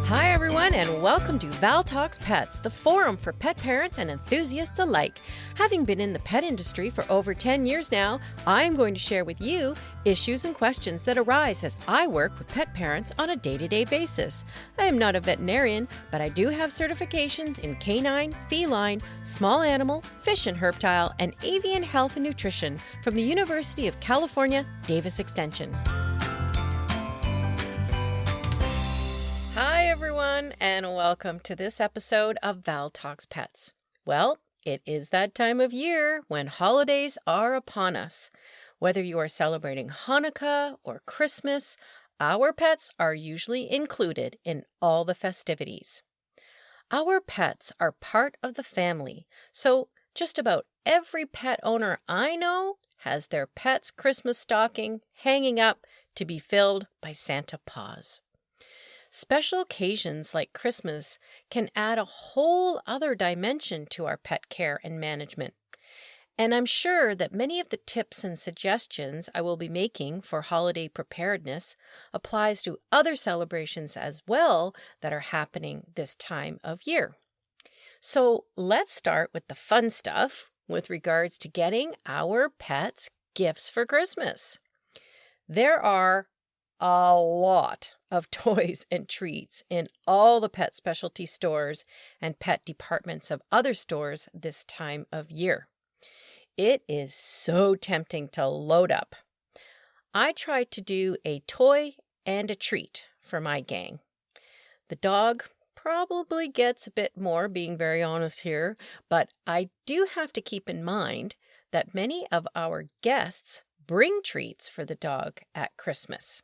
Hi, everyone, and welcome to Val Talks Pets, the forum for pet parents and enthusiasts alike. Having been in the pet industry for over 10 years now, I'm going to share with you issues and questions that arise as I work with pet parents on a day-to-day basis. I am not a veterinarian, but I do have certifications in canine, feline, small animal, fish and herptile, and avian health and nutrition from the University of California, Davis Extension. Hi, everyone, and welcome to this episode of Val Talks Pets. Well, it is that time of year when holidays are upon us. Whether you are celebrating Hanukkah or Christmas, our pets are usually included in all the festivities. Our pets are part of the family, so just about every pet owner I know has their pet's Christmas stocking hanging up to be filled by Santa Paws. Special occasions like Christmas can add a whole other dimension to our pet care and management. And I'm sure that many of the tips and suggestions I will be making for holiday preparedness applies to other celebrations as well that are happening this time of year. So let's start with the fun stuff with regards to getting our pets gifts for Christmas. There are a lot of toys and treats in all the pet specialty stores and pet departments of other stores this time of year. It is so tempting to load up. I try to do a toy and a treat for my gang. The dog probably gets a bit more, being very honest here, but I do have to keep in mind that many of our guests bring treats for the dog at Christmas.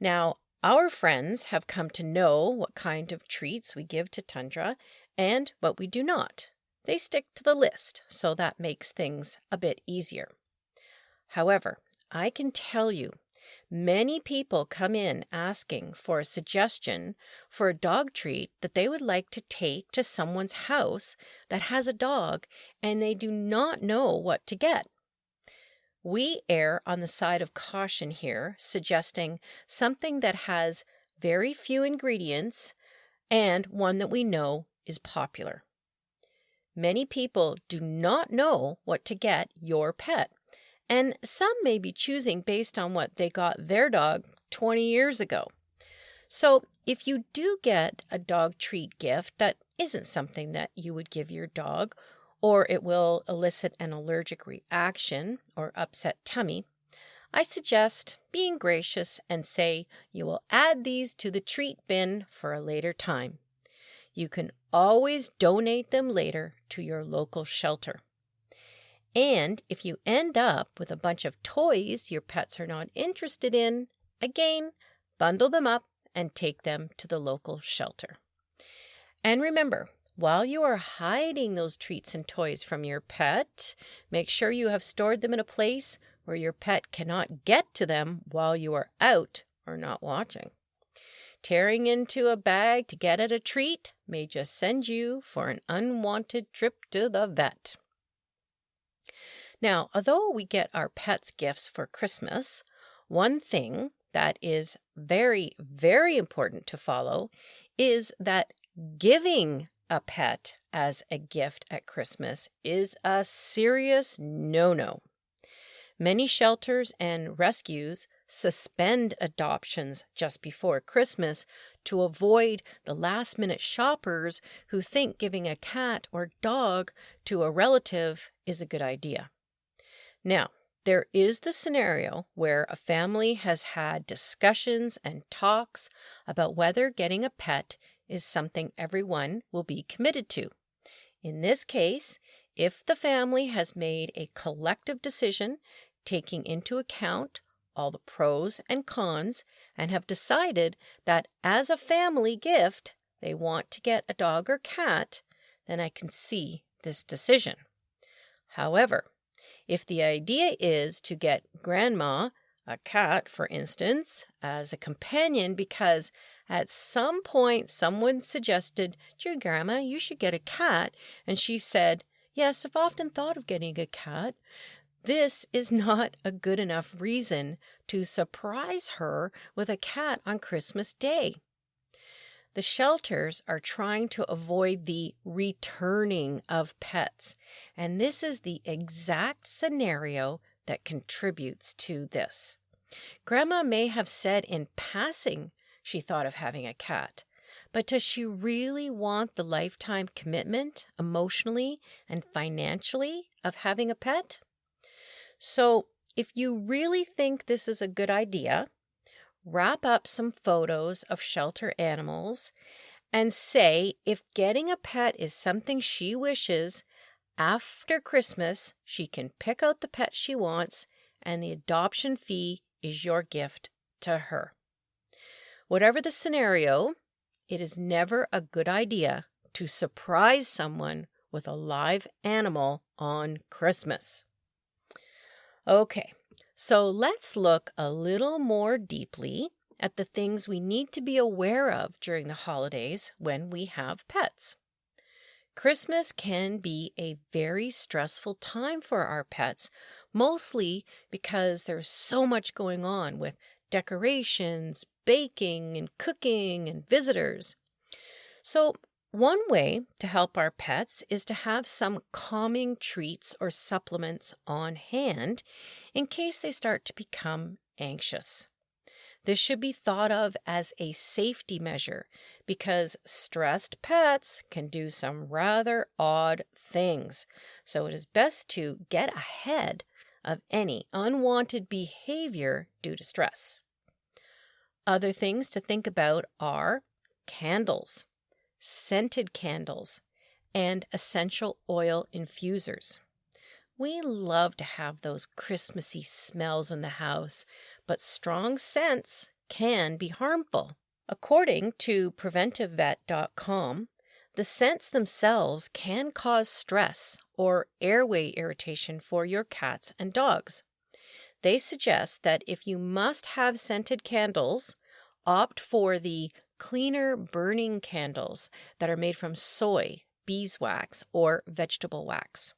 Now, our friends have come to know what kind of treats we give to Tundra and what we do not. They stick to the list, so that makes things a bit easier. However, I can tell you, many people come in asking for a suggestion for a dog treat that they would like to take to someone's house that has a dog and they do not know what to get. We err on the side of caution here, suggesting something that has very few ingredients and one that we know is popular. Many people do not know what to get your pet, and some may be choosing based on what they got their dog 20 years ago. So if you do get a dog treat gift that isn't something that you would give your dog, or it will elicit an allergic reaction or upset tummy, I suggest being gracious and say you will add these to the treat bin for a later time. You can always donate them later to your local shelter. And if you end up with a bunch of toys your pets are not interested in, again, bundle them up and take them to the local shelter. And remember, while you are hiding those treats and toys from your pet, make sure you have stored them in a place where your pet cannot get to them while you are out or not watching. Tearing into a bag to get at a treat may just send you for an unwanted trip to the vet. Now, although we get our pets gifts for Christmas, one thing that is very, very important to follow is that giving a pet as a gift at Christmas is a serious no-no. Many shelters and rescues suspend adoptions just before Christmas to avoid the last-minute shoppers who think giving a cat or dog to a relative is a good idea. Now, there is the scenario where a family has had discussions and talks about whether getting a pet is something everyone will be committed to. In this case, if the family has made a collective decision taking into account all the pros and cons and have decided that as a family gift they want to get a dog or cat, then I can see this decision. However, if the idea is to get grandma a cat, for instance, as a companion because at some point someone suggested, "Gee, Grandma, you should get a cat," and she said, "Yes, I've often thought of getting a cat," this is not a good enough reason to surprise her with a cat on Christmas Day. The shelters are trying to avoid the returning of pets, and this is the exact scenario that contributes to this. Grandma may have said in passing she thought of having a cat, but does she really want the lifetime commitment, emotionally and financially, of having a pet? So, if you really think this is a good idea, wrap up some photos of shelter animals and say if getting a pet is something she wishes, after Christmas she can pick out the pet she wants and the adoption fee is your gift to her. Whatever the scenario, it is never a good idea to surprise someone with a live animal on Christmas. Okay, so let's look a little more deeply at the things we need to be aware of during the holidays when we have pets. Christmas can be a very stressful time for our pets, mostly because there's so much going on with decorations, baking, and cooking, and visitors. So, one way to help our pets is to have some calming treats or supplements on hand in case they start to become anxious. This should be thought of as a safety measure because stressed pets can do some rather odd things. So it is best to get ahead of any unwanted behavior due to stress. Other things to think about are candles, scented candles, and essential oil infusers. We love to have those Christmassy smells in the house, but strong scents can be harmful. According to preventivevet.com, the scents themselves can cause stress or airway irritation for your cats and dogs. They suggest that if you must have scented candles, opt for the cleaner burning candles that are made from soy, beeswax, or vegetable wax.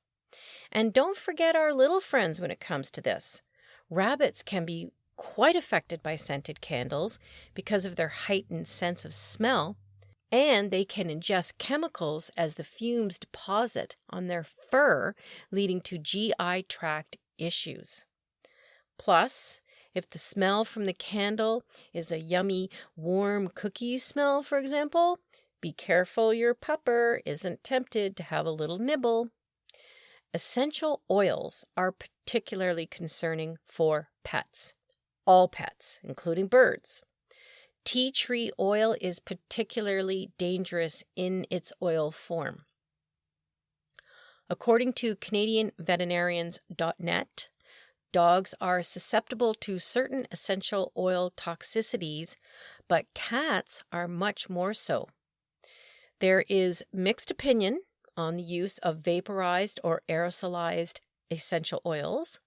And don't forget our little friends when it comes to this. Rabbits can be quite affected by scented candles because of their heightened sense of smell, and they can ingest chemicals as the fumes deposit on their fur, leading to GI tract issues. Plus, if the smell from the candle is a yummy, warm cookie smell, for example, be careful your pupper isn't tempted to have a little nibble. Essential oils are particularly concerning for pets. All pets, including birds. Tea tree oil is particularly dangerous in its oil form. According to CanadianVeterinarians.net, dogs are susceptible to certain essential oil toxicities, but cats are much more so. There is mixed opinion on the use of vaporized or aerosolized essential oils.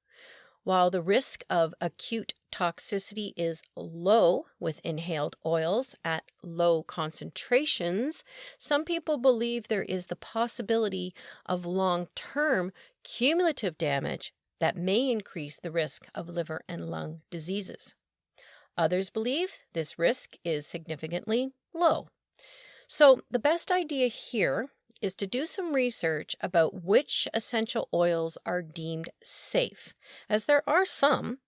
While the risk of acute toxicity is low with inhaled oils at low concentrations, some people believe there is the possibility of long-term cumulative damage that may increase the risk of liver and lung diseases. Others believe this risk is significantly low. So the best idea here is to do some research about which essential oils are deemed safe, as there are some,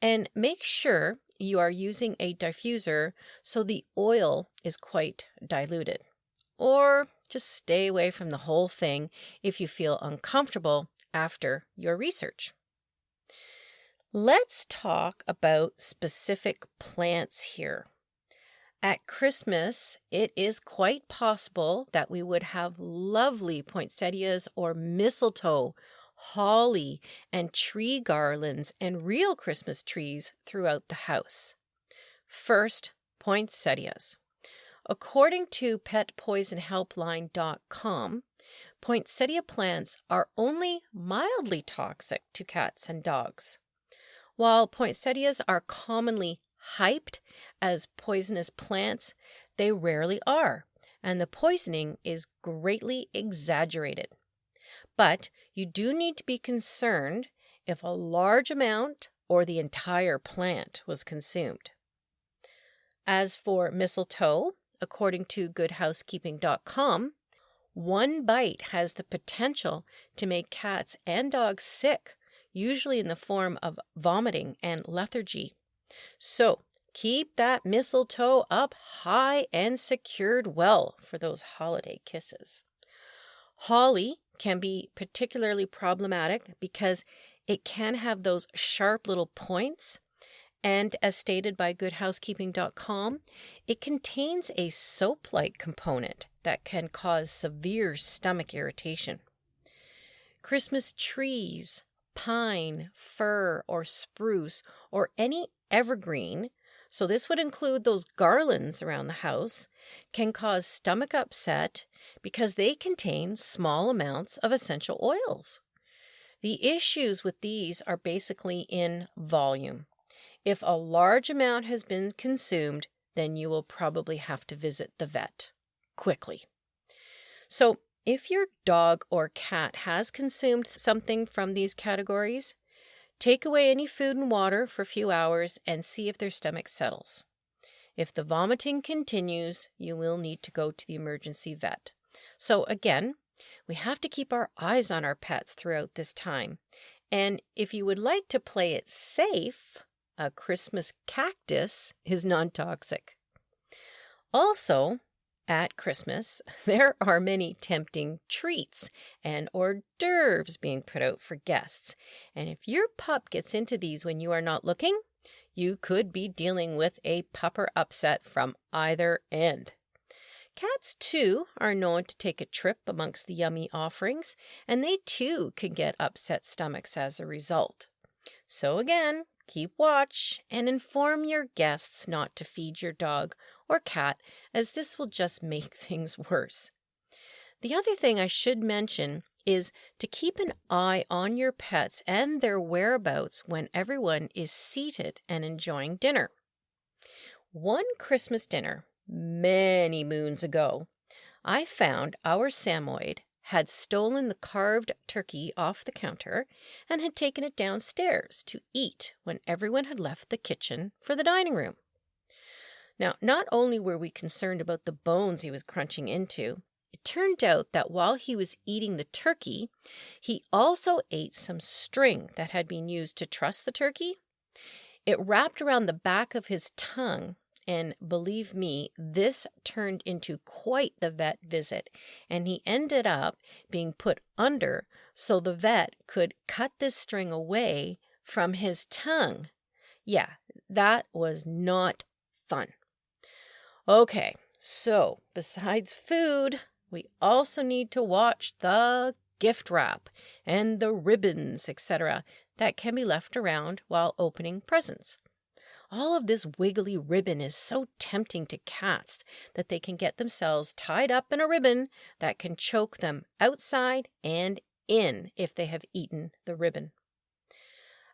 and make sure you are using a diffuser so the oil is quite diluted. Or just stay away from the whole thing if you feel uncomfortable after your research. Let's talk about specific plants here. At Christmas, it is quite possible that we would have lovely poinsettias or mistletoe, holly, and tree garlands and real Christmas trees throughout the house. First, poinsettias. According to petpoisonhelpline.com, poinsettia plants are only mildly toxic to cats and dogs. While poinsettias are commonly hyped as poisonous plants, they rarely are, and the poisoning is greatly exaggerated. But you do need to be concerned if a large amount or the entire plant was consumed. As for mistletoe, according to goodhousekeeping.com, one bite has the potential to make cats and dogs sick, usually in the form of vomiting and lethargy. So keep that mistletoe up high and secured well for those holiday kisses. Holly can be particularly problematic because it can have those sharp little points. And as stated by goodhousekeeping.com, it contains a soap-like component that can cause severe stomach irritation. Christmas trees, pine, fir, or spruce, or any evergreen, so this would include those garlands around the house, can cause stomach upset because they contain small amounts of essential oils. The issues with these are basically in volume. If a large amount has been consumed, then you will probably have to visit the vet quickly. So if your dog or cat has consumed something from these categories, take away any food and water for a few hours and see if their stomach settles. If the vomiting continues, you will need to go to the emergency vet. So again, we have to keep our eyes on our pets throughout this time. And if you would like to play it safe, a Christmas cactus is non-toxic. Also, at Christmas, there are many tempting treats and hors d'oeuvres being put out for guests. And if your pup gets into these when you are not looking, you could be dealing with a pupper upset from either end. Cats, too, are known to take a trip amongst the yummy offerings, and they, too, can get upset stomachs as a result. So again, keep watch and inform your guests not to feed your dog or cat, as this will just make things worse. The other thing I should mention is to keep an eye on your pets and their whereabouts when everyone is seated and enjoying dinner. One Christmas dinner, many moons ago, I found our Samoyed had stolen the carved turkey off the counter and had taken it downstairs to eat when everyone had left the kitchen for the dining room. Now, not only were we concerned about the bones he was crunching into, it turned out that while he was eating the turkey, he also ate some string that had been used to truss the turkey. It wrapped around the back of his tongue. And believe me, this turned into quite the vet visit, and he ended up being put under so the vet could cut this string away from his tongue. Yeah, that was not fun. Okay, so besides food, we also need to watch the gift wrap and the ribbons, etc., that can be left around while opening presents. All of this wiggly ribbon is so tempting to cats that they can get themselves tied up in a ribbon that can choke them outside and in if they have eaten the ribbon.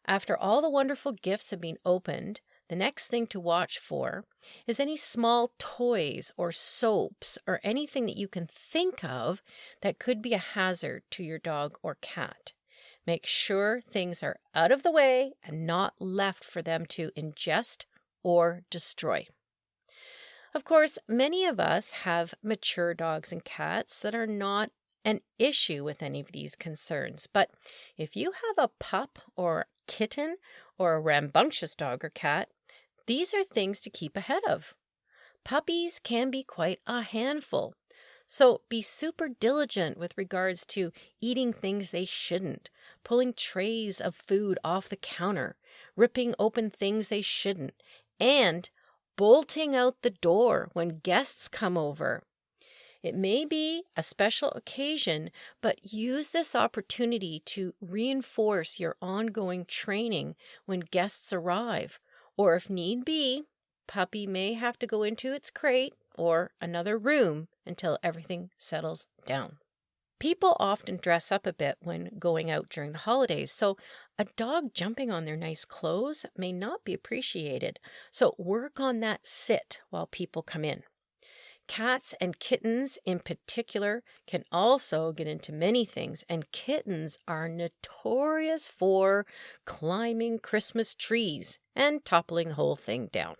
After all the wonderful gifts have been opened, the next thing to watch for is any small toys or soaps or anything that you can think of that could be a hazard to your dog or cat. Make sure things are out of the way and not left for them to ingest or destroy. Of course, many of us have mature dogs and cats that are not an issue with any of these concerns. But if you have a pup or kitten or a rambunctious dog or cat, these are things to keep ahead of. Puppies can be quite a handful. So be super diligent with regards to eating things they shouldn't, pulling trays of food off the counter, ripping open things they shouldn't, and bolting out the door when guests come over. It may be a special occasion, but use this opportunity to reinforce your ongoing training when guests arrive, or if need be, puppy may have to go into its crate or another room until everything settles down. People often dress up a bit when going out during the holidays, so a dog jumping on their nice clothes may not be appreciated. So work on that sit while people come in. Cats and kittens in particular can also get into many things, and kittens are notorious for climbing Christmas trees and toppling the whole thing down.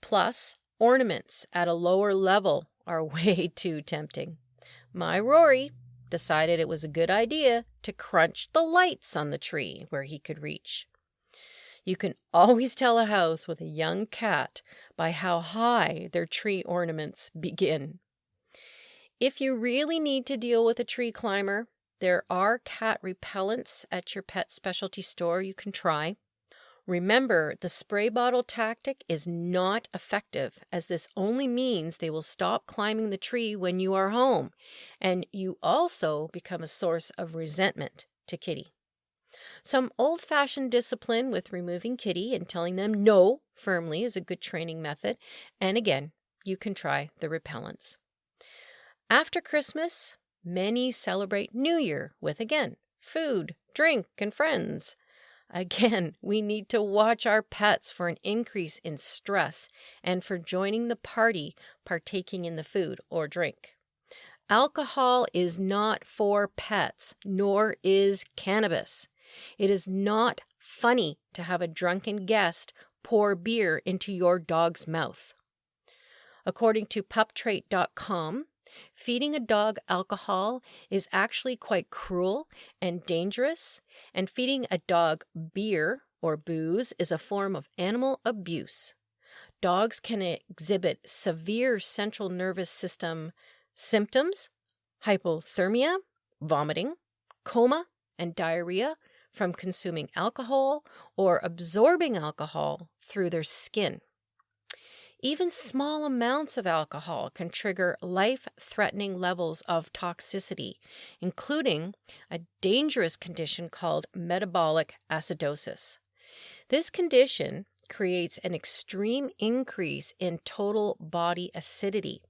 Plus, ornaments at a lower level are way too tempting. My Rory decided it was a good idea to crunch the lights on the tree where he could reach. You can always tell a house with a young cat by how high their tree ornaments begin. If you really need to deal with a tree climber, there are cat repellents at your pet specialty store you can try. Remember, the spray bottle tactic is not effective, as this only means they will stop climbing the tree when you are home, and you also become a source of resentment to Kitty. Some old-fashioned discipline with removing Kitty and telling them no firmly is a good training method, and again, you can try the repellents. After Christmas, many celebrate New Year with, again, food, drink, and friends. Again, we need to watch our pets for an increase in stress and for joining the party, partaking in the food or drink. Alcohol is not for pets, nor is cannabis. It is not funny to have a drunken guest pour beer into your dog's mouth. According to puptrait.com, feeding a dog alcohol is actually quite cruel and dangerous, and feeding a dog beer or booze is a form of animal abuse. Dogs can exhibit severe central nervous system symptoms, hypothermia, vomiting, coma, and diarrhea from consuming alcohol or absorbing alcohol through their skin. Even small amounts of alcohol can trigger life-threatening levels of toxicity, including a dangerous condition called metabolic acidosis. This condition creates an extreme increase in total body acidity.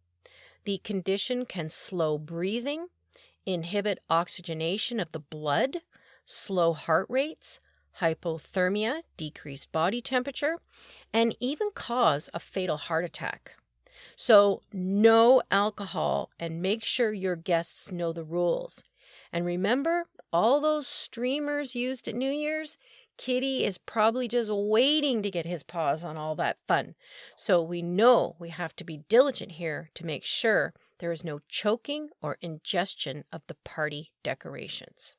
The condition can slow breathing, inhibit oxygenation of the blood, slow heart rates, hypothermia, decreased body temperature, and even cause a fatal heart attack. So, no alcohol, and make sure your guests know the rules. And remember, all those streamers used at New Year's? Kitty is probably just waiting to get his paws on all that fun. So we know we have to be diligent here to make sure there is no choking or ingestion of the party decorations.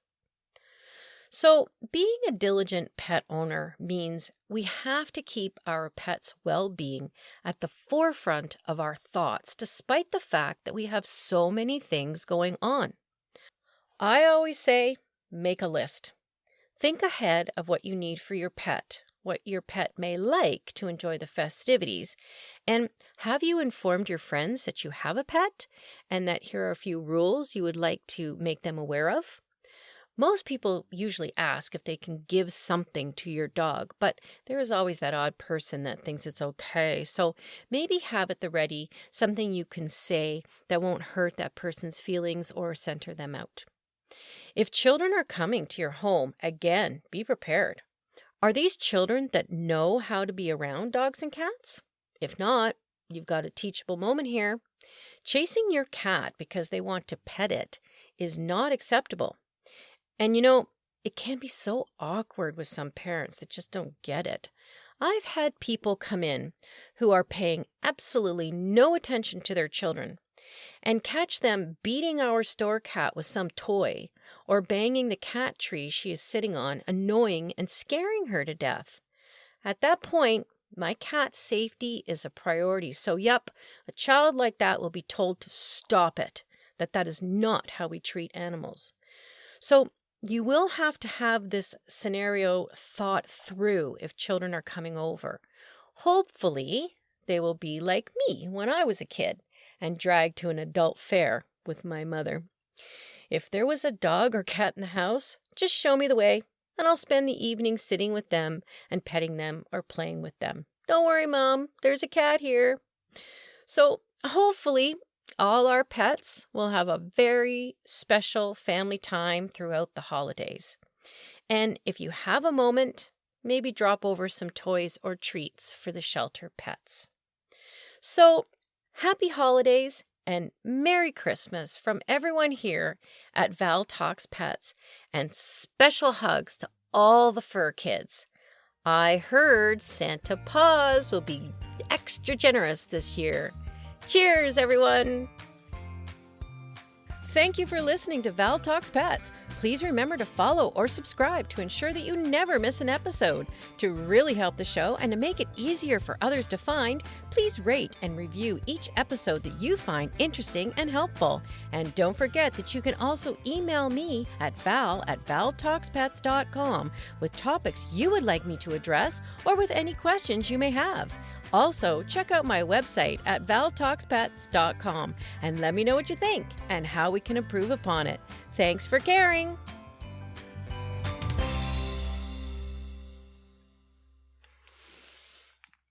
So, being a diligent pet owner means we have to keep our pet's well-being at the forefront of our thoughts, despite the fact that we have so many things going on. I always say, make a list. Think ahead of what you need for your pet, what your pet may like to enjoy the festivities, and have you informed your friends that you have a pet and that here are a few rules you would like to make them aware of? Most people usually ask if they can give something to your dog, but there is always that odd person that thinks it's okay. So maybe have at the ready something you can say that won't hurt that person's feelings or center them out. If children are coming to your home, again, be prepared. Are these children that know how to be around dogs and cats? If not, you've got a teachable moment here. Chasing your cat because they want to pet it is not acceptable. And it can be so awkward with some parents that just don't get it. I've had people come in who are paying absolutely no attention to their children and catch them beating our store cat with some toy or banging the cat tree she is sitting on, annoying and scaring her to death. At that point, my cat's safety is a priority. So, a child like that will be told to stop it, that is not how we treat animals. So, you will have to have this scenario thought through if children are coming over. Hopefully, they will be like me when I was a kid and dragged to an adult fair with my mother. If there was a dog or cat in the house, just show me the way, and I'll spend the evening sitting with them and petting them or playing with them. Don't worry, Mom, there's a cat here. So, hopefully, all our pets will have a very special family time throughout the holidays. And if you have a moment, maybe drop over some toys or treats for the shelter pets. So, happy holidays and Merry Christmas from everyone here at Val Talks Pets, and special hugs to all the fur kids. I heard Santa Paws will be extra generous this year. Cheers, everyone! Thank you for listening to Val Talks Pets. Please remember to follow or subscribe to ensure that you never miss an episode. To really help the show and to make it easier for others to find, please rate and review each episode that you find interesting and helpful. And don't forget that you can also email me at val@valtalkspets.com with topics you would like me to address or with any questions you may have. Also, check out my website at valtalkspets.com and let me know what you think and how we can improve upon it. Thanks for caring!